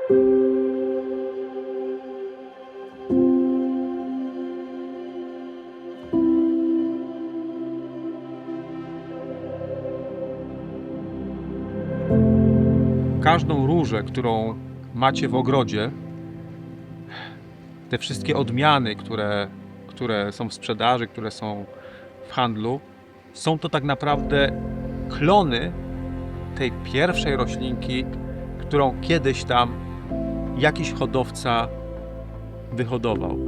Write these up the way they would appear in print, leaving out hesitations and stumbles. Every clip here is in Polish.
Każdą różę, którą macie w ogrodzie, te wszystkie odmiany, które są w sprzedaży, które są w handlu, są to tak naprawdę klony tej pierwszej roślinki, którą kiedyś tam jakiś hodowca wyhodował.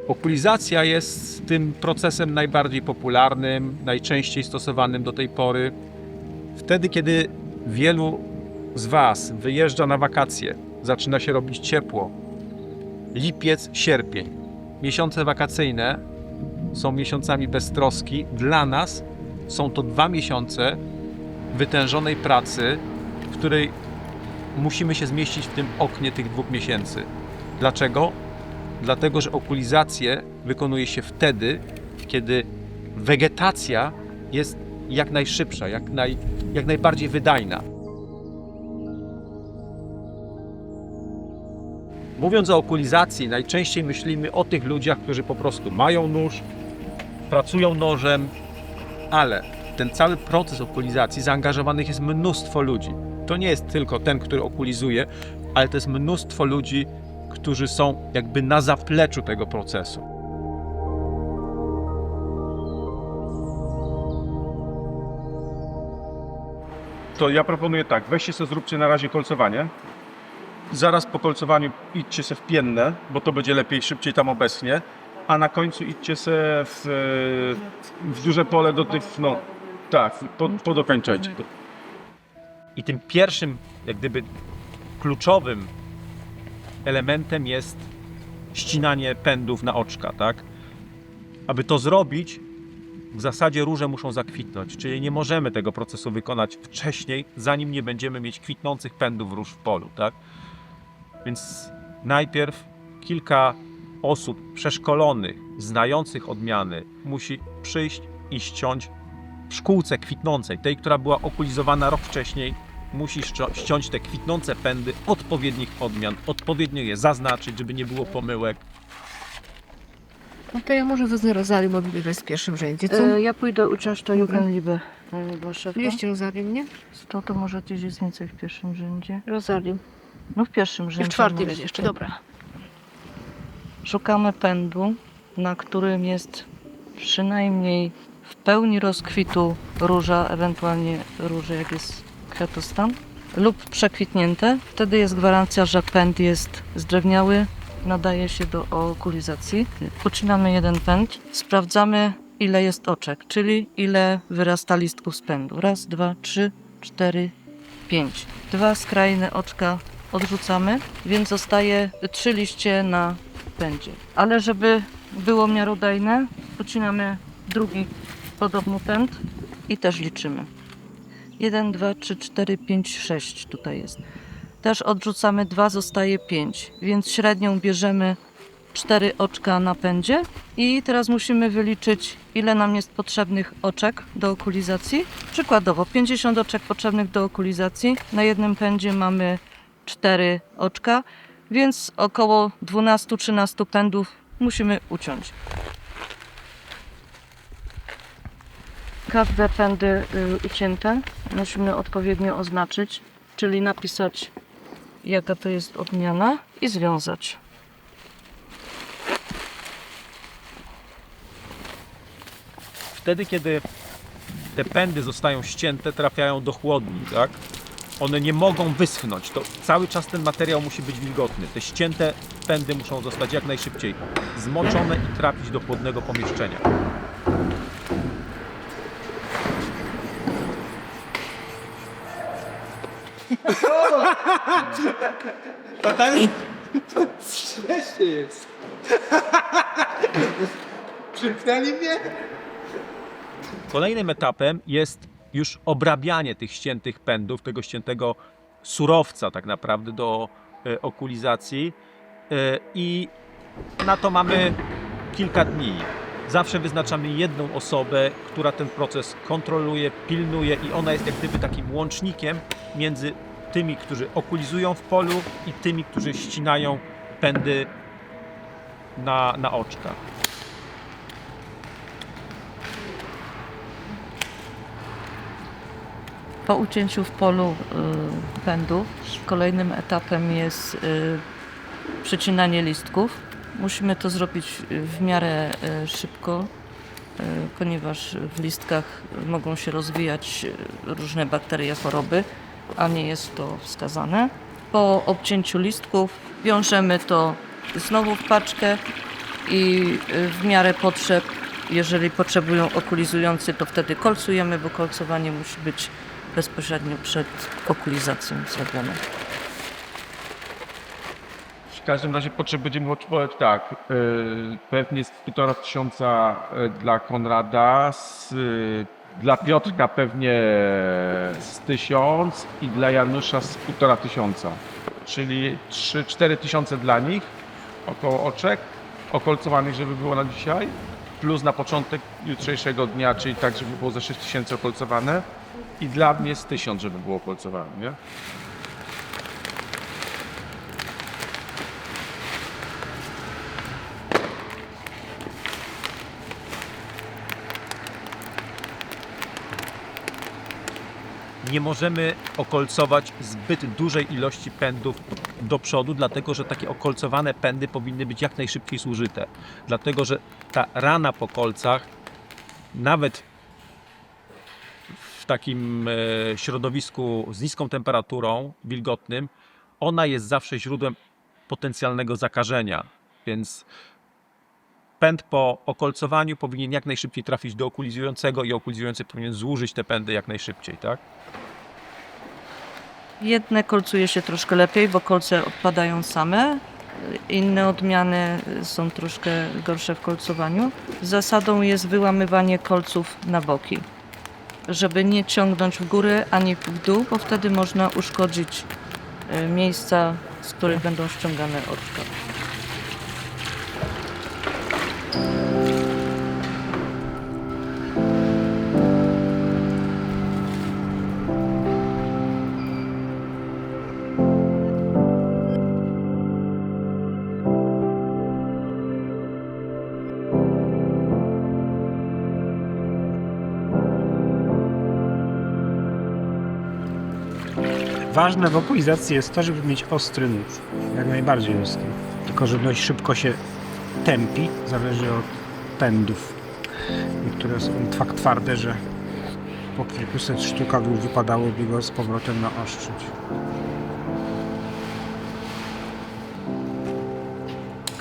Okulizacja jest tym procesem najbardziej popularnym, najczęściej stosowanym do tej pory. Wtedy, kiedy wielu z Was wyjeżdża na wakacje, zaczyna się robić ciepło. Lipiec, sierpień. Miesiące wakacyjne są miesiącami beztroski. Dla nas są to 2 miesiące wytężonej pracy, w której musimy się zmieścić w tym oknie tych 2 miesięcy. Dlaczego? Dlatego, że okulizację wykonuje się wtedy, kiedy wegetacja jest jak najszybsza, jak najbardziej wydajna. Mówiąc o okulizacji, najczęściej myślimy o tych ludziach, którzy po prostu mają nóż, pracują nożem, ale ten cały proces okulizacji zaangażowanych jest mnóstwo ludzi. To nie jest tylko ten, który okulizuje, ale to jest mnóstwo ludzi, którzy są jakby na zapleczu tego procesu. To ja proponuję tak, weźcie sobie, zróbcie na razie kolcowanie. Zaraz po kolcowaniu idźcie sobie w pienne, bo to będzie lepiej, szybciej tam obeschnie. A na końcu idźcie sobie w duże pole do tych, no tak, podokończajcie to. I tym pierwszym, jak gdyby kluczowym elementem jest ścinanie pędów na oczka, tak? Aby to zrobić, w zasadzie róże muszą zakwitnąć, czyli nie możemy tego procesu wykonać wcześniej, zanim nie będziemy mieć kwitnących pędów róż w polu, tak? Więc najpierw kilka osób przeszkolonych, znających odmiany, musi przyjść i ściąć w szkółce kwitnącej, tej, która była okulizowana rok wcześniej, musi ściąć te kwitnące pędy odpowiednich odmian, odpowiednio je zaznaczyć, żeby nie było pomyłek. No to ja może wezmę rozarium, bo jest w pierwszym rzędzie, co? Ja pójdę uciąć to Jugendliebe, bo szefa. 200 rozarium, nie? 100 to może gdzieś jest więcej w pierwszym rzędzie. Rozarium. No w pierwszym I rzędzie. w czwartym może. będzie jeszcze, dobra. Szukamy pędu, na którym jest przynajmniej w pełni rozkwitu róża, ewentualnie róże jak jest kwiatostan, lub przekwitnięte. Wtedy jest gwarancja, że pęd jest zdrewniały, nadaje się do okulizacji. Ucinamy jeden pęd, sprawdzamy ile jest oczek, czyli ile wyrasta listków z pędu. 1, 2, 3, 4, 5. 2 skrajne oczka odrzucamy, więc zostaje 3 liście na pędzie. Ale żeby było miarodajne, ucinamy drugi podobny pęd i też liczymy. 1, 2, 3, 4, 5, 6 tutaj jest. Też odrzucamy 2, zostaje 5, więc średnią bierzemy 4 oczka na pędzie i teraz musimy wyliczyć, ile nam jest potrzebnych oczek do okulizacji. Przykładowo 50 oczek potrzebnych do okulizacji, na jednym pędzie mamy 4 oczka, więc około 12-13 pędów musimy uciąć. Każde pędy ucięte musimy odpowiednio oznaczyć, czyli napisać, jaka to jest odmiana i związać. Wtedy, kiedy te pędy zostają ścięte, trafiają do chłodni, tak? One nie mogą wyschnąć. To cały czas ten materiał musi być wilgotny. Te ścięte pędy muszą zostać jak najszybciej zmoczone i trafić do chłodnego pomieszczenia. Śmiesznie jest. Przymknęli mnie? Kolejnym etapem jest już obrabianie tych ściętych pędów, tego ściętego surowca tak naprawdę do okulizacji i na to mamy kilka dni. Zawsze wyznaczamy jedną osobę, która ten proces kontroluje, pilnuje i ona jest jak gdyby takim łącznikiem między tymi, którzy okulizują w polu i tymi, którzy ścinają pędy na oczkach. Po ucięciu w polu pędów kolejnym etapem jest przycinanie listków. Musimy to zrobić w miarę szybko, ponieważ w listkach mogą się rozwijać różne bakterie, choroby, a nie jest to wskazane. Po obcięciu listków wiążemy to znowu w paczkę i w miarę potrzeb, jeżeli potrzebują okulizujący, to wtedy kolcujemy, bo kolcowanie musi być bezpośrednio przed okulizacją zrobione. W każdym razie potrzeb będziemy odczuwać tak, pewnie z 1500 dla Konrada, dla Piotrka pewnie z 1000 i dla Janusza z 1500. Czyli 3-4 tysiące dla nich, około oczek, okolcowanych, żeby było na dzisiaj, plus na początek jutrzejszego dnia, czyli tak, żeby było ze 6000 okolcowane i dla mnie z 1000, żeby było okolcowane, nie? Nie możemy okolcować zbyt dużej ilości pędów do przodu, dlatego że takie okolcowane pędy powinny być jak najszybciej zużyte. Dlatego że ta rana po kolcach, nawet w takim środowisku z niską temperaturą, wilgotnym, ona jest zawsze źródłem potencjalnego zakażenia. Więc pęd po okolcowaniu powinien jak najszybciej trafić do okulizującego i okulizujący powinien zużyć te pędy jak najszybciej, tak? Jedne kolcuje się troszkę lepiej, bo kolce odpadają same. Inne odmiany są troszkę gorsze w kolcowaniu. Zasadą jest wyłamywanie kolców na boki, żeby nie ciągnąć w górę ani w dół, bo wtedy można uszkodzić miejsca, z których będą ściągane oczka. Ważne w okulizacji jest to, żeby mieć ostry nóż, jak najbardziej ostry. Tylko, że dość szybko się tępi, zależy od pędów. Niektóre są tak twarde, że po kilkuset sztukach już wypadałoby go z powrotem naostrzyć.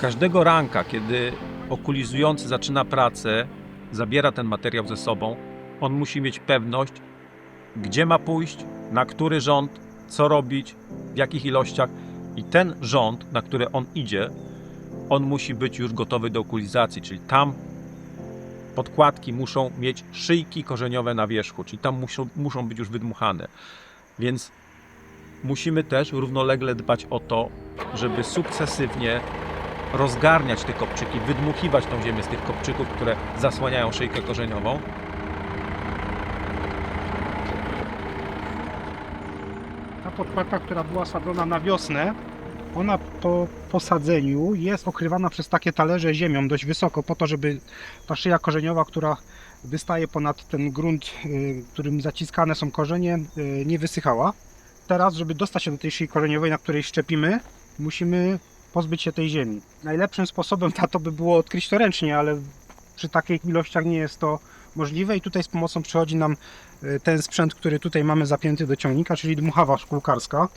Każdego ranka, kiedy okulizujący zaczyna pracę, zabiera ten materiał ze sobą, on musi mieć pewność, gdzie ma pójść, na który rząd, co robić, w jakich ilościach. I ten rząd, na który on idzie, on musi być już gotowy do okulizacji, czyli tam podkładki muszą mieć szyjki korzeniowe na wierzchu, czyli tam muszą być już wydmuchane. Więc musimy też równolegle dbać o to, żeby sukcesywnie rozgarniać te kopczyki, wydmuchiwać tą ziemię z tych kopczyków, które zasłaniają szyjkę korzeniową. Ta podkładka, która była sadzona na wiosnę, ona po posadzeniu jest okrywana przez takie talerze ziemią dość wysoko, po to, żeby ta szyja korzeniowa, która wystaje ponad ten grunt, którym zaciskane są korzenie, nie wysychała. Teraz, żeby dostać się do tej szyi korzeniowej, na której szczepimy, musimy pozbyć się tej ziemi. Najlepszym sposobem na to by było odkryć to ręcznie, ale przy takich ilościach nie jest to możliwe i tutaj z pomocą przychodzi nam ten sprzęt, który tutaj mamy zapięty do ciągnika, czyli dmuchawa szkółkarska.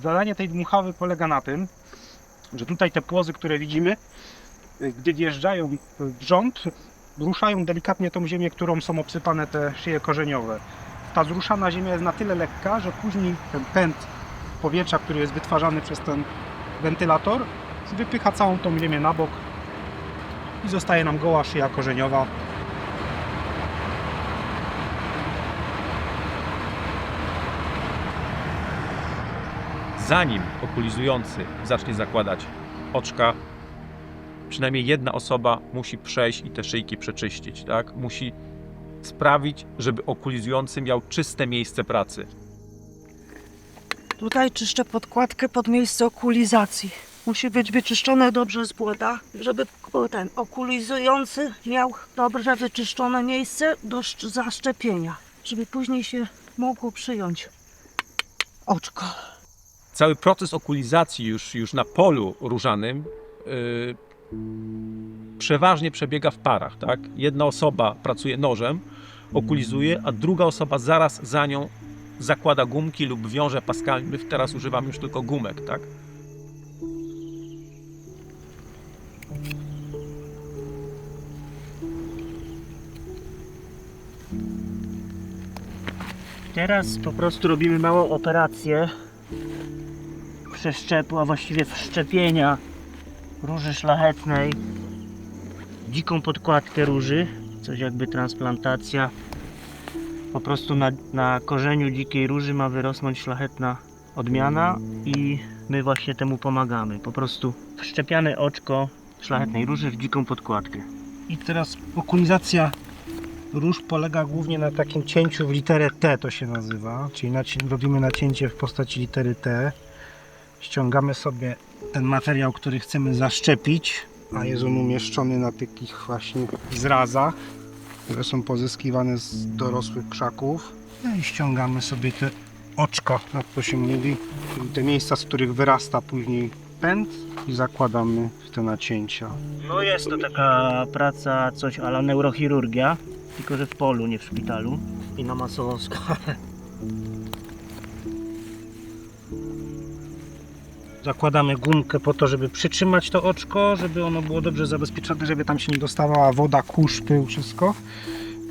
Zadanie tej dmuchawy polega na tym, że tutaj te płozy, które widzimy, gdy wjeżdżają w rząd, ruszają delikatnie tą ziemię, którą są obsypane te szyje korzeniowe. Ta zruszana ziemia jest na tyle lekka, że później ten pęd powietrza, który jest wytwarzany przez ten wentylator, wypycha całą tą ziemię na bok i zostaje nam goła szyja korzeniowa. zanim okulizujący zacznie zakładać oczka, przynajmniej jedna osoba musi przejść i te szyjki przeczyścić, tak? Musi sprawić, żeby okulizujący miał czyste miejsce pracy. Tutaj czyszczę podkładkę pod miejsce okulizacji. Musi być wyczyszczone dobrze z błota, żeby ten okulizujący miał dobrze wyczyszczone miejsce do zaszczepienia, żeby później się mogło przyjąć oczko. Cały proces okulizacji już na polu różanym przeważnie przebiega w parach, tak? Jedna osoba pracuje nożem, okulizuje, a druga osoba zaraz za nią zakłada gumki lub wiąże paskami. My teraz używamy już tylko gumek, tak? Teraz po prostu robimy małą operację przeszczepu, a właściwie wszczepienia róży szlachetnej w dziką podkładkę róży, coś jakby transplantacja. Po prostu na korzeniu dzikiej róży ma wyrosnąć szlachetna odmiana i my właśnie temu pomagamy. Po prostu wszczepiane oczko szlachetnej róży w dziką podkładkę. I teraz okulizacja róż polega głównie na takim cięciu w literę T, to się nazywa, czyli robimy nacięcie w postaci litery T. Ściągamy sobie ten materiał, który chcemy zaszczepić, a jest on umieszczony na takich właśnie zrazach, które są pozyskiwane z dorosłych krzaków. No i ściągamy sobie te oczko, jak to się mówi, czyli te miejsca, z których wyrasta później pęd i zakładamy w te nacięcia. No jest to taka praca, coś a la neurochirurgia, tylko że w polu, nie w szpitalu i na masową skalę. Zakładamy gumkę po to, żeby przytrzymać to oczko, żeby ono było dobrze zabezpieczone, żeby tam się nie dostawała woda, kurz, pył, wszystko.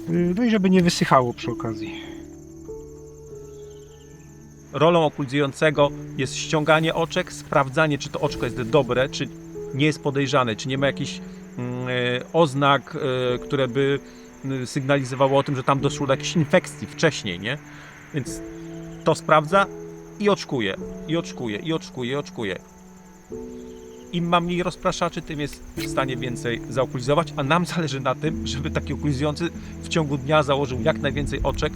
No i żeby nie wysychało przy okazji. Rolą okulizującego jest ściąganie oczek, sprawdzanie, czy to oczko jest dobre, czy nie jest podejrzane, czy nie ma jakichś oznak, które by sygnalizowało o tym, że tam doszło do jakiejś infekcji wcześniej, nie? Więc to sprawdza i oczkuje, i oczkuje, i oczkuje, i oczkuje. Im ma mniej rozpraszaczy, tym jest w stanie więcej zaokulizować, a nam zależy na tym, żeby taki okulizujący w ciągu dnia założył jak najwięcej oczek,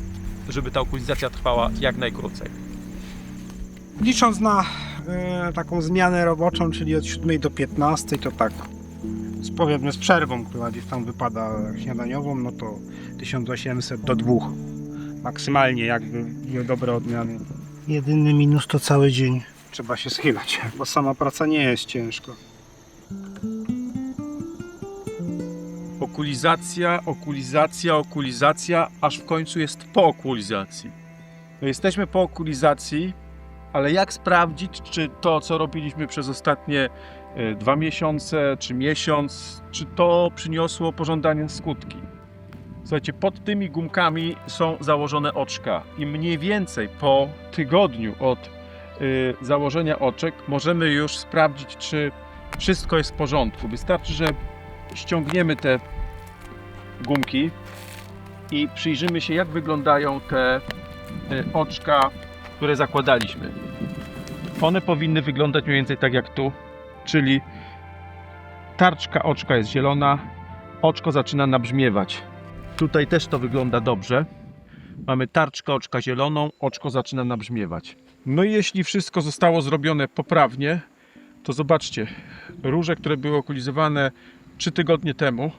żeby ta okulizacja trwała jak najkrócej. Licząc na taką zmianę roboczą, czyli od 7 do 15, to tak powiedzmy z przerwą, która gdzieś tam wypada śniadaniową, no to 1800 do 2. Maksymalnie jakby dobre odmiany. Jedyny minus to cały dzień trzeba się schylać, bo sama praca nie jest ciężka. Okulizacja, okulizacja, okulizacja, aż w końcu jest po okulizacji. No jesteśmy po okulizacji, ale jak sprawdzić, czy to, co robiliśmy przez ostatnie 2 miesiące, czy miesiąc, czy to przyniosło pożądane skutki? Słuchajcie, pod tymi gumkami są założone oczka i mniej więcej po tygodniu od założenia oczek możemy już sprawdzić, czy wszystko jest w porządku. Wystarczy, że ściągniemy te gumki i przyjrzymy się, jak wyglądają te oczka, które zakładaliśmy. One powinny wyglądać mniej więcej tak jak tu, czyli tarczka oczka jest zielona, oczko zaczyna nabrzmiewać. Tutaj też to wygląda dobrze. Mamy tarczkę oczka zieloną, oczko zaczyna nabrzmiewać. No i jeśli wszystko zostało zrobione poprawnie, to zobaczcie, róże, które były okulizowane 3 tygodnie temu,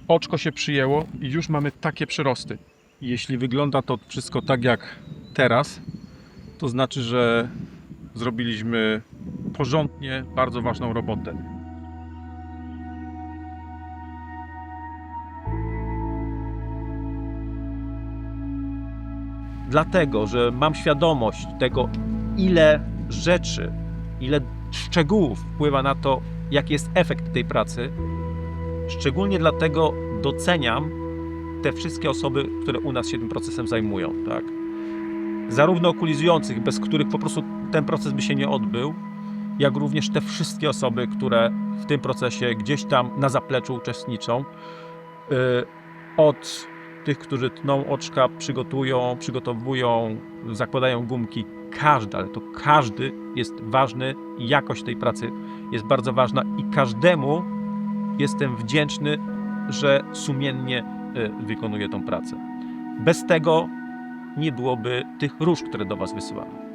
oczko się przyjęło i już mamy takie przyrosty. Jeśli wygląda to wszystko tak jak teraz, to znaczy, że zrobiliśmy porządnie bardzo ważną robotę. Dlatego, że mam świadomość tego, ile rzeczy, ile szczegółów wpływa na to, jaki jest efekt tej pracy. Szczególnie dlatego doceniam te wszystkie osoby, które u nas się tym procesem zajmują. Tak? Zarówno okulizujących, bez których po prostu ten proces by się nie odbył, jak również te wszystkie osoby, które w tym procesie gdzieś tam na zapleczu uczestniczą. Od tych, którzy tną oczka, przygotowują, zakładają gumki, każdy, ale to każdy jest ważny i jakość tej pracy jest bardzo ważna i każdemu jestem wdzięczny, że sumiennie wykonuje tą pracę. Bez tego nie byłoby tych róż, które do Was wysyłamy.